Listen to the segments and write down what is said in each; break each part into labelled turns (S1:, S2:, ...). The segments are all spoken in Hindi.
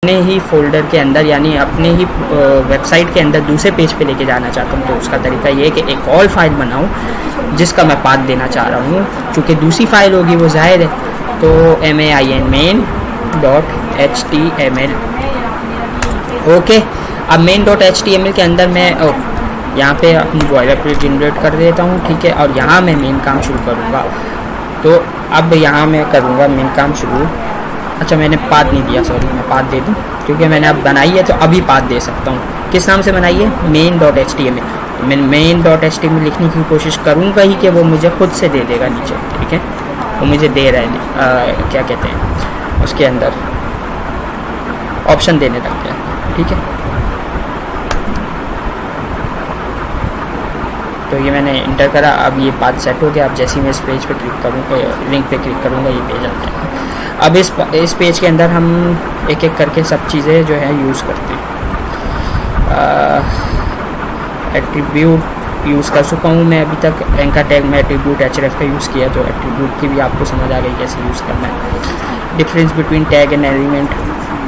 S1: अपने ही फोल्डर के अंदर यानी अपने ही वेबसाइट के अंदर दूसरे पेज पे लेके जाना चाहता हूँ, तो उसका तरीका ये है कि एक और फाइल बनाऊँ जिसका मैं पाथ देना चाह रहा हूँ। चूँकि दूसरी फाइल होगी वो जाहिर है, तो main.html। ओके, अब main.html के अंदर मैं यहाँ पे अपनी बॉयलरप्लेट जनरेट कर देता हूँ, ठीक है। और यहाँ मैं मेन काम शुरू करूँगा। तो अब यहाँ मैं करूँगा मेन काम शुरू। अच्छा, मैंने पाथ नहीं दिया, सॉरी, मैं पाथ दे दूँ क्योंकि मैंने अब बनाई है तो अभी पाथ दे सकता हूँ। किस नाम से बनाई है? main.html। मैं main.html लिखने की कोशिश करूँगा ही कि वो मुझे खुद से दे देगा नीचे, ठीक है। वो मुझे दे रहा है, क्या कहते हैं उसके अंदर ऑप्शन देने लग गया, ठीक है। तो ये मैंने इंटर करा, अब ये पाथ सेट हो गया। अब जैसे ही मैं इस पेज पे क्लिक करूँगा, लिंक पे क्लिक करूँगा, ये पेज आ जाएगा। अब इस पेज के अंदर हम एक एक करके सब चीज़ें जो है यूज़ करते हैं। एट्रीब्यूट यूज़ कर चुका हूँ मैं अभी तक। एंकर टैग में एट्रीब्यूट href का यूज़ किया, तो एट्रीब्यूट की भी आपको समझ आ गई कैसे यूज़ करना है। Difference between tag and element,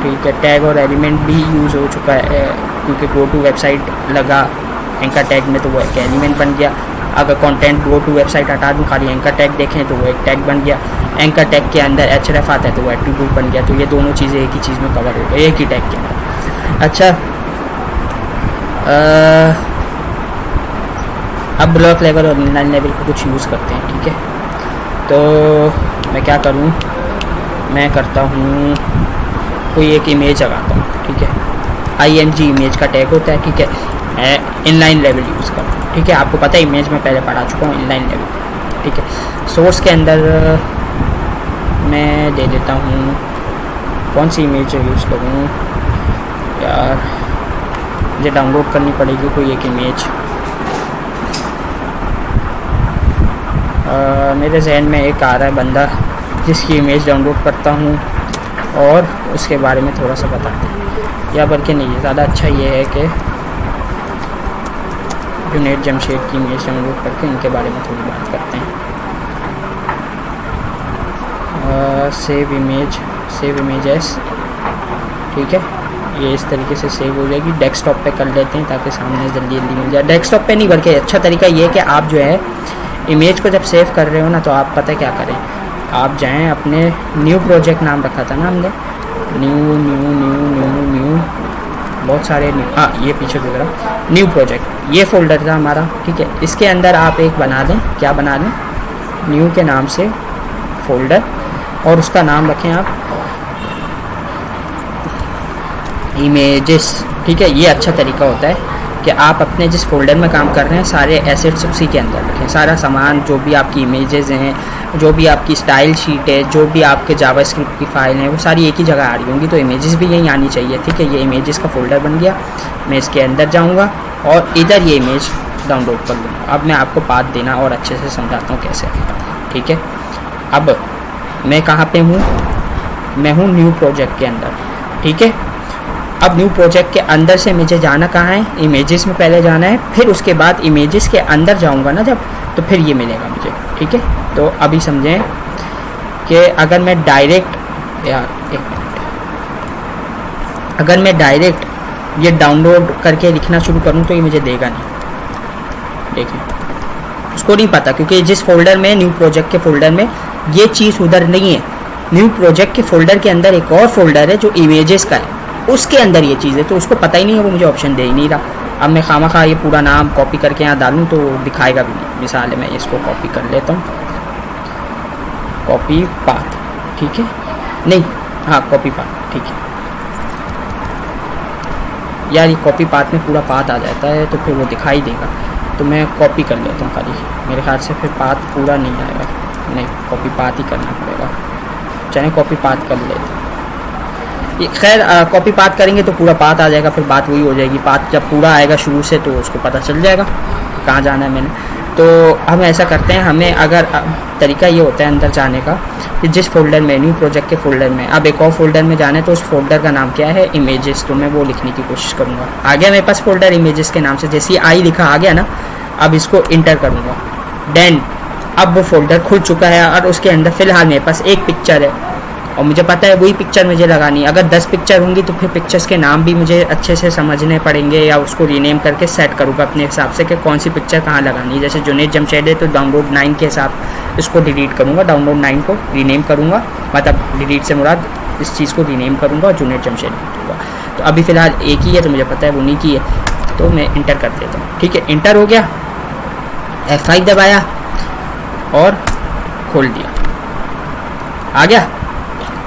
S1: ठीक है। टैग और एलिमेंट भी यूज़ हो चुका है क्योंकि गो टू वेबसाइट लगा एंकर टैग में, तो वो एक एलिमेंट बन गया। अगर कंटेंट गो टू वेबसाइट हटा दूँ, खाली एंकर टैग देखें तो वो एक टैग बन गया। एंकर टैग के अंदर href आता है तो वो एट्रीब्यूट बन गया। तो ये दोनों चीज़ें एक ही चीज़ में कवर हो गई, एक ही टैग के अंदर। अच्छा, अब ब्लॉक लेवल और इनलाइन लेवल को कुछ यूज़ करते हैं, ठीक है। तो मैं क्या करूँ, मैं करता हूँ कोई एक इमेज लगाता हूँ, ठीक है। img इमेज का टैग होता है, ठीक है। इनलाइन लेवल यूज़ करता हूँ, ठीक है। आपको पता है इमेज में पहले पढ़ा चुका हूँ, इनलाइन लेवल, ठीक है। सोर्स के अंदर मैं दे देता हूँ, कौन सी इमेज यूज़ करूँ यार, मुझे डाउनलोड करनी पड़ेगी कोई एक इमेज। मेरे जहन में एक आ रहा है बंदा जिसकी इमेज डाउनलोड करता हूँ और उसके बारे में थोड़ा सा बताते हैं, या बल्कि नहीं, ज़्यादा अच्छा ये है कि जुनैद जमशेद की इमेज डाउनलोड करके उनके बारे में थोड़ी बात करते हैं। सेव इमेज एस, ठीक है। ये इस तरीके से सेव हो जाएगी। डेस्कटॉप पे कर लेते हैं ताकि सामने जल्दी मिल जाए। डेस्कटॉप पे नहीं, बल्कि अच्छा तरीका ये है कि आप जो है इमेज को जब सेव कर रहे हो ना, तो आप पता क्या करें, आप जाएं अपने न्यू प्रोजेक्ट नाम रखा था ना हमने, न्यू बहुत सारे न्यू, हाँ ये पीछे गुजरा, न्यू प्रोजेक्ट, ये फोल्डर था हमारा, ठीक है। इसके अंदर आप एक बना दें, क्या बना दें, न्यू के नाम से फोल्डर, और उसका नाम रखें आप इमेजेस, ठीक है। ये अच्छा तरीका होता है कि आप अपने जिस फोल्डर में काम कर रहे हैं सारे एसेट्स उसी के अंदर रखें। सारा सामान, जो भी आपकी इमेजेस हैं, जो भी आपकी स्टाइल शीट है, जो भी आपके जावास्क्रिप्ट की फ़ाइल है, वो सारी एक ही जगह आ रही होंगी, तो इमेजेस भी यहीं आनी चाहिए, ठीक है। ये इमेजेस का फोल्डर बन गया। मैं इसके अंदर जाऊँगा और इधर ये इमेज डाउनलोड कर लूँगा। अब मैं आपको पाथ देना और अच्छे से समझाता हूँ कैसे, ठीक है। अब मैं कहाँ पे हूँ, मैं हूँ न्यू प्रोजेक्ट के अंदर, ठीक है। अब न्यू प्रोजेक्ट के अंदर से मुझे जाना कहाँ है, इमेजेस में पहले जाना है, फिर उसके बाद इमेजेस के अंदर जाऊँगा ना जब, तो फिर ये मिलेगा मुझे, ठीक है। तो अभी समझें कि अगर मैं डायरेक्ट, यार एक मिनट, अगर मैं डायरेक्ट ये डाउनलोड करके लिखना शुरू करूँ तो ये मुझे देगा नहीं, देखिए उसको नहीं पता, क्योंकि जिस फोल्डर में, न्यू प्रोजेक्ट के फोल्डर में ये चीज़ उधर नहीं है। न्यू प्रोजेक्ट के फोल्डर के अंदर एक और फोल्डर है जो इमेजेस का है, उसके अंदर ये चीज़ है, तो उसको पता ही नहीं है, वो मुझे ऑप्शन दे ही नहीं रहा। अब मैं खामखा ये पूरा नाम कॉपी करके यहाँ डालूँ तो दिखाएगा भी नहीं। मिसाल है, मैं इसको कॉपी कर लेता हूँ, कॉपी पाथ, ठीक है, नहीं हाँ कॉपी पाथ, ठीक है यार। ये कॉपी पाथ में पूरा पाथ आ जाता है तो फिर वो दिखाई देगा, तो मैं कॉपी कर लेता हूँ खाली, मेरे ख्याल से फिर पाथ पूरा नहीं आएगा, नहीं कॉपी पाथ ही करना पड़ेगा। चलें कॉपी पाथ कर लेते हैं, खैर कॉपी पाथ करेंगे तो पूरा पाथ आ जाएगा, फिर बात वही हो जाएगी। पाथ जब पूरा आएगा शुरू से तो उसको पता चल जाएगा कहाँ जाना है मैंने। तो हम ऐसा करते हैं, हमें अगर तरीका ये होता है अंदर जाने का कि जिस फोल्डर में, न्यू प्रोजेक्ट के फोल्डर में अब एक और फोल्डर में जाना है, तो उस फोल्डर का नाम क्या है, इमेजेस। तो मैं वो लिखने की कोशिश करूँगा। आ गया मेरे पास फोल्डर इमेजेस के नाम से, जैसे ही आई लिखा आ गया ना, अब इसको इंटर करूँगा, देन अब वो फोल्डर खुल चुका है और उसके अंदर फ़िलहाल मेरे पास एक पिक्चर है, और मुझे पता है वही पिक्चर मुझे लगानी है। अगर 10 पिक्चर होंगी तो फिर पिक्चर्स के नाम भी मुझे अच्छे से समझने पड़ेंगे, या उसको रीनेम करके सेट करूँगा अपने हिसाब से कि कौन सी पिक्चर कहाँ लगानी है। जैसे जुनैद जमशेद है तो डाउनलोड 9 के हिसाब इसको डिलीट करूँगा, डाउनलोड 9 को रीनेम करूँगा, मतलब डिलीट से मुराद इस चीज़ को रीनेम करूँगा और जुनैद जमशेद लिखूँगा। तो अभी फ़िलहाल एक ही है तो मुझे पता है वो उन्हीं की है, तो मैं इंटर कर देता हूँ। ठीक है, इंटर हो गया, F5 दबाया और खोल दिया, आ गया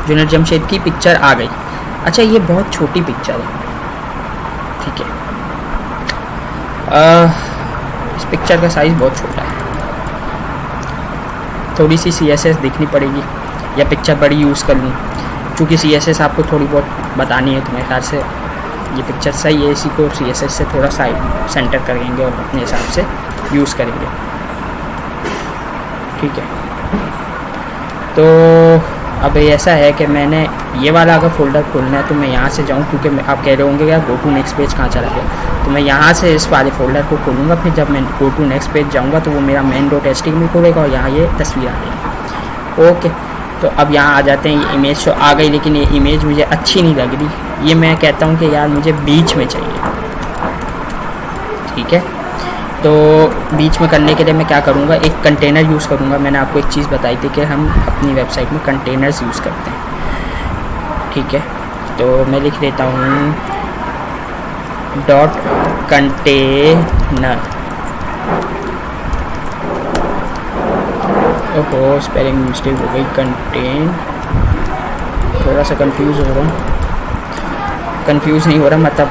S1: जुनैद जमशेद की पिक्चर आ गई। अच्छा ये बहुत छोटी पिक्चर है, ठीक है, इस पिक्चर का साइज़ बहुत छोटा है, थोड़ी सी CSS देखनी पड़ेगी या पिक्चर बड़ी यूज़ कर लूँ। चूँकि CSS आपको थोड़ी बहुत बतानी है तो मेरे ख्याल से ये पिक्चर सही है, इसी को CSS से थोड़ा साइड सेंटर करेंगे और अपने हिसाब से यूज़ करेंगे। ठीक है, तो अब ऐसा है कि मैंने ये वाला अगर फ़ोल्डर खोलना है तो मैं यहाँ से जाऊँ, क्योंकि आप कह रहे होंगे यार गो टू नेक्स्ट पेज कहाँ चला गया, तो मैं यहाँ से इस वाले फ़ोल्डर को खोलूँगा। फिर जब मैं गो टू नेक्स्ट पेज जाऊँगा तो वो मेरा main.html खोलेगा और यहाँ ये तस्वीर आ जाएगी। ओके, तो अब यहाँ आ जाते हैं, ये इमेज शो आ गई, लेकिन ये इमेज मुझे अच्छी नहीं लग रही। ये मैं कहता हूँ कि यार मुझे बीच में चाहिए। ठीक है, तो बीच में करने के लिए मैं क्या करूँगा, एक कंटेनर यूज़ करूँगा। मैंने आपको एक चीज़ बताई थी कि हम अपनी वेबसाइट में कंटेनर्स यूज़ करते हैं। ठीक है, तो मैं लिख देता हूँ डॉट कंटेनर। ओहो स्पेलिंग मिस्टेक हो गई, कंटेन, थोड़ा सा कंफ्यूज हो रहा हूँ, कंफ्यूज नहीं हो रहा, मतलब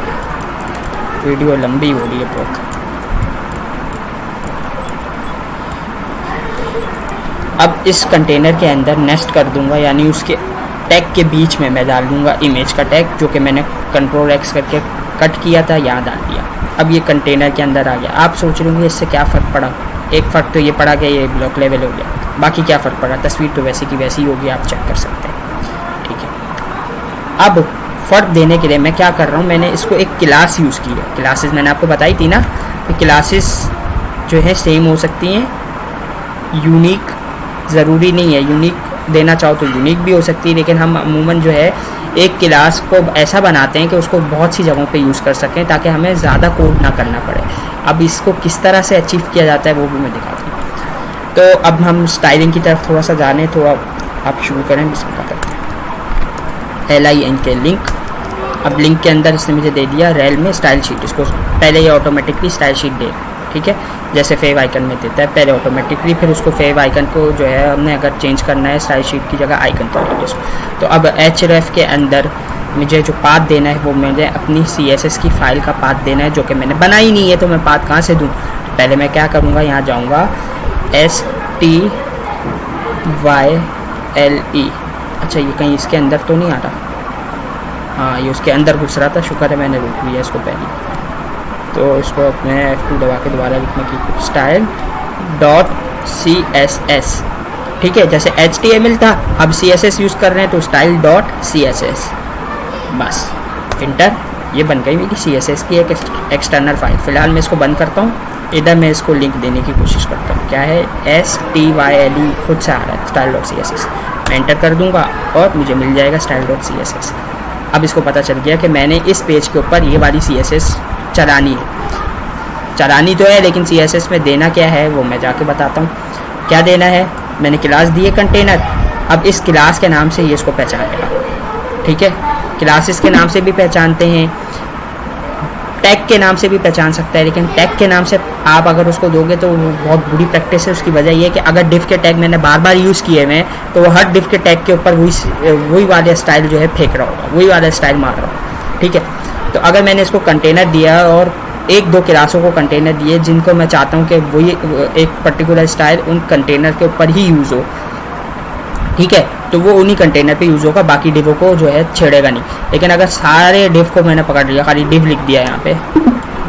S1: वीडियो लंबी हो रही है बहुत। अब इस कंटेनर के अंदर नेस्ट कर दूंगा, यानी उसके टैग के बीच में मैं डाल दूंगा इमेज का टैग, जो कि मैंने Ctrl+X करके कट किया था, यहाँ डाल दिया। अब ये कंटेनर के अंदर आ गया। आप सोच रहे होंगे इससे क्या फ़र्क पड़ा। एक फ़र्क तो ये पड़ा कि ये ब्लॉक लेवल हो गया, बाकी क्या फ़र्क पड़ा, तस्वीर तो वैसी की वैसी होगी, आप चेक कर सकते हैं। ठीक है, अब फ़र्क देने के लिए मैं क्या कर रहा हूँ, मैंने इसको एक क्लास यूज़ की है। क्लासेस मैंने आपको बताई थी ना कि क्लासेस जो है सेम हो सकती हैं, यूनिक ज़रूरी नहीं है, यूनिक देना चाहो तो यूनिक भी हो सकती है, लेकिन हम अमूमन जो है एक क्लास को ऐसा बनाते हैं कि उसको बहुत सी जगहों पे यूज़ कर सकें, ताकि हमें ज़्यादा कोड ना करना पड़े। अब इसको किस तरह से अचीव किया जाता है वो भी मैं दिखाता हूँ। तो अब हम स्टाइलिंग की तरफ थोड़ा सा जाने, थोड़ा आप शुरू करें, बिस्मिल्लाह करते हैं। LINK link. अब लिंक के अंदर इसने मुझे दे दिया रेल में स्टाइल शीट, इसको पहले ये ऑटोमेटिकली स्टाइल शीट दे, ठीक है, जैसे फेव आइकन में देता है पहले ऑटोमेटिकली, फिर उसको फेव आइकन को जो है हमने अगर चेंज करना है स्टाइल शीट की जगह आइकन करेंगे इसको। तो अब href के अंदर मुझे जो पाथ देना है वो मुझे अपनी CSS की फ़ाइल का पाथ देना है, जो कि मैंने बनाई नहीं है, तो मैं पाथ कहाँ से दूँ। तो पहले मैं क्या करूँगा, यहाँ जाऊँगा STYLE। अच्छा ये कहीं इसके अंदर तो नहीं आ रहा, हाँ ये उसके अंदर घुस रहा था, शुक्र है मैंने रोक लिया इसको पहले। तो इसको मैं F2 दबा के दोबारा लिखने की स्टाइल डॉट CSS। ठीक है, जैसे HTML था अब CSS यूज़ कर रहे हैं तो स्टाइल डॉट CSS, बस इंटर। ये बन गई मेरी CSS की एक एक्सटर्नल फाइल। फ़िलहाल मैं इसको बंद करता हूँ, इधर मैं इसको लिंक देने की कोशिश करता हूँ। क्या है, STYLE खुद से आ रहा है स्टाइल डॉट CSS। मैं इंटर कर दूँगा और मुझे मिल जाएगा स्टाइल डॉट CSS। अब इसको पता चल गया कि मैंने इस पेज के ऊपर ये वाली CSS चलानी है। चलानी तो है, लेकिन CSS में देना क्या है वो मैं जाके बताता हूँ। क्या देना है, मैंने क्लास दी है कंटेनर। अब इस क्लास के नाम से ये इसको पहचानेगा। ठीक है, क्लासेस के नाम से भी पहचानते हैं, टैग के नाम से भी पहचान सकता है, लेकिन टैग के नाम से आप अगर उसको दोगे तो वो बहुत बुरी प्रैक्टिस है। उसकी वजह ये है कि अगर डिव के टैग मैंने बार बार यूज़ किए हुए तो वो हर डिव के टैग के ऊपर वही वाले स्टाइल जो है फेंक रहा होगा, वही वाला स्टाइल मार रहा होगा। ठीक है, तो अगर मैंने इसको कंटेनर दिया और एक दो क्लासों को कंटेनर दिए जिनको मैं चाहता हूँ कि वही एक पर्टिकुलर स्टाइल उन कंटेनर के ऊपर ही यूज़ हो, ठीक है, तो वो उन्हीं कंटेनर पे यूज़ होगा, बाकी डिवों को जो है छेड़ेगा नहीं। लेकिन अगर सारे डिव को मैंने पकड़ लिया, खाली डिव लिख दिया यहाँ पे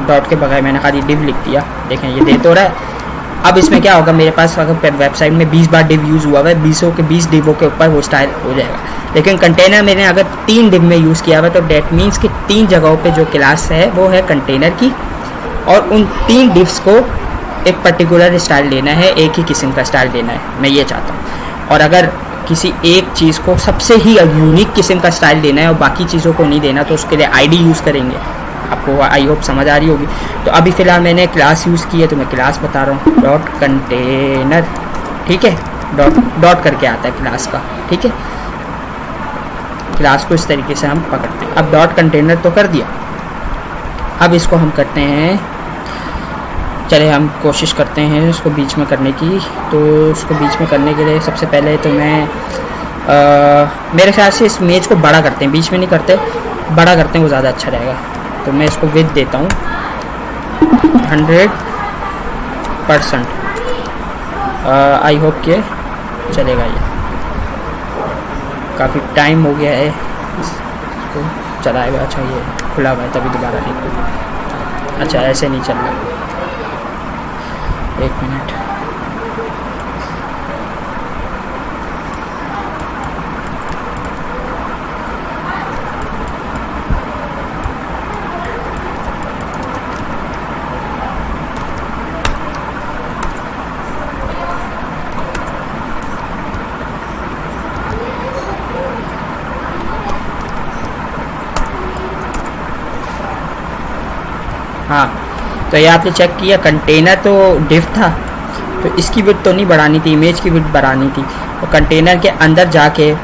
S1: डॉट के बगैर मैंने खाली डिव लिख दिया, देखें ये दे तो रहा है। अब इसमें क्या होगा, मेरे पास अगर वेबसाइट में 20 बार डिव यूज़ हुआ है, 20 डिवों के ऊपर वो स्टाइल हो जाएगा। लेकिन कंटेनर मैंने अगर 3 डिव में यूज़ किया हुआ तो डेट मीन्स कि 3 जगहों पे जो क्लास है वो है कंटेनर की, और उन 3 डिव्स को एक पर्टिकुलर स्टाइल लेना है, एक ही किस्म का स्टाइल लेना है, मैं ये चाहता हूँ। और अगर किसी एक चीज़ को सबसे ही यूनिक किस्म का स्टाइल देना है और बाकी चीज़ों को नहीं देना, तो उसके लिए आईडी यूज़ करेंगे। आपको आई होप समझ आ रही होगी। तो अभी फ़िलहाल मैंने क्लास यूज़ की है तो मैं क्लास बता रहा हूँ, डॉट कंटेनर, ठीक है, डॉट करके आता है क्लास का, ठीक है। क्लास को इस तरीके से हम पकड़ते हैं। अब डॉट कंटेनर तो कर दिया, अब इसको हम करते हैं, चले हम कोशिश करते हैं इसको बीच में करने की। तो उसको बीच में करने के लिए सबसे पहले तो मैं मेरे ख्याल से इस इमेज को बड़ा करते हैं, बीच में नहीं करते, बड़ा करते हैं, वो ज़्यादा अच्छा रहेगा। तो मैं इसको विड्थ देता हूँ 100%। आई होप के चलेगा, ये काफ़ी टाइम हो गया है इसको चलाएगा। अच्छा ये खुला हुआ है तभी दोबारा नहीं खुला, अच्छा ऐसे नहीं चल रहा, 1 मिनट। हाँ, तो ये आपने चेक किया, कंटेनर तो डिव था तो इसकी विड्थ तो नहीं बढ़ानी थी, इमेज की विड्थ बढ़ानी थी। तो कंटेनर के अंदर जाके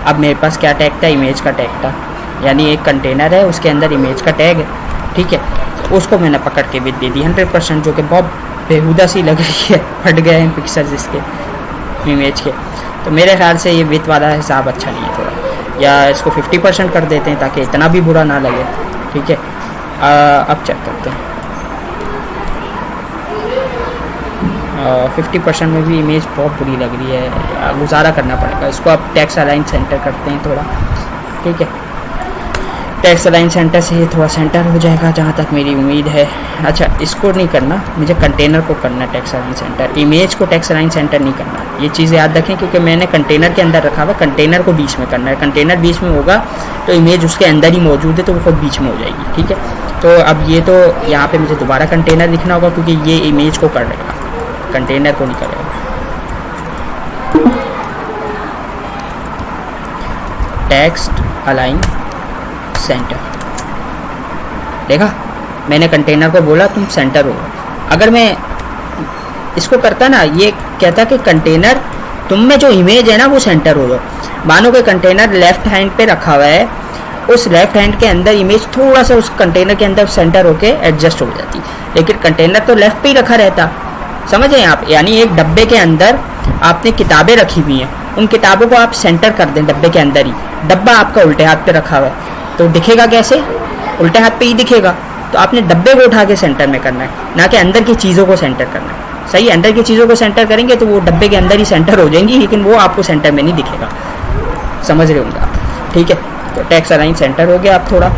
S1: अब मेरे पास क्या टैग था, इमेज का टैग था, यानी एक कंटेनर है उसके अंदर इमेज का टैग है, ठीक है। तो उसको मैंने पकड़ के विड्थ दे दी 100%, जो कि बहुत बेहुदा सी लग रही है, फट गए हैं पिक्सल्स इसके इमेज के। तो मेरे ख्याल से ये विड्थ वाला हिसाब अच्छा नहीं है थोड़ा, या इसको 50% कर देते हैं ताकि इतना भी बुरा ना लगे, ठीक है। अब चेक करते हैं, 50% में भी इमेज बहुत बुरी लग रही है, गुजारा करना पड़ेगा इसको। अब टेक्स्ट अलाइन सेंटर करते हैं थोड़ा, ठीक है। टेक्स्ट अलाइन सेंटर से थोड़ा सेंटर हो जाएगा जहाँ तक मेरी उम्मीद है। अच्छा, इसको नहीं करना, मुझे कंटेनर को करना है टेक्स्ट अलाइन सेंटर, इमेज को टेक्स्ट अलाइन सेंटर नहीं करना। ये चीज़ याद रखें क्योंकि मैंने कंटेनर के अंदर रखा हुआ, कंटेनर को बीच में करना है। कंटेनर बीच में होगा तो इमेज उसके अंदर ही मौजूद है तो वो खुद बीच में हो जाएगी, ठीक है। तो अब ये तो यहाँ पे मुझे दोबारा कंटेनर लिखना होगा क्योंकि ये इमेज को कर रहेगा, कंटेनर को नहीं करेगा। टेक्स्ट अलाइन सेंटर, देखा मैंने कंटेनर को बोला तुम सेंटर हो। अगर मैं इसको करता ना, ये कहता कि कंटेनर तुम में जो इमेज है ना वो सेंटर हो जाओ। मानो कि कंटेनर लेफ्ट हैंड पे रखा हुआ है, उस लेफ्ट हैंड के अंदर इमेज थोड़ा सा उस कंटेनर के अंदर सेंटर होके एडजस्ट हो जाती, लेकिन कंटेनर तो लेफ्ट पे ही रखा रहता, समझ रहे हैं आप। यानी एक डब्बे के अंदर आपने किताबें रखी हुई हैं, उन किताबों को आप सेंटर कर दें डब्बे के अंदर ही। डब्बा आपका उल्टे हाथ पे रखा हुआ है तो दिखेगा कैसे, उल्टे हाथ पे ही दिखेगा। तो आपने डब्बे को उठा के सेंटर में करना है, ना कि अंदर की चीज़ों को सेंटर करना है। सही, अंदर की चीज़ों को सेंटर करेंगे तो वो डब्बे के अंदर ही सेंटर हो जाएंगी, लेकिन वो आपको सेंटर में नहीं दिखेगा, समझ रहे होंगे आप, ठीक है। तो टेक्स्ट अलाइन सेंटर हो गया आप थोड़ा।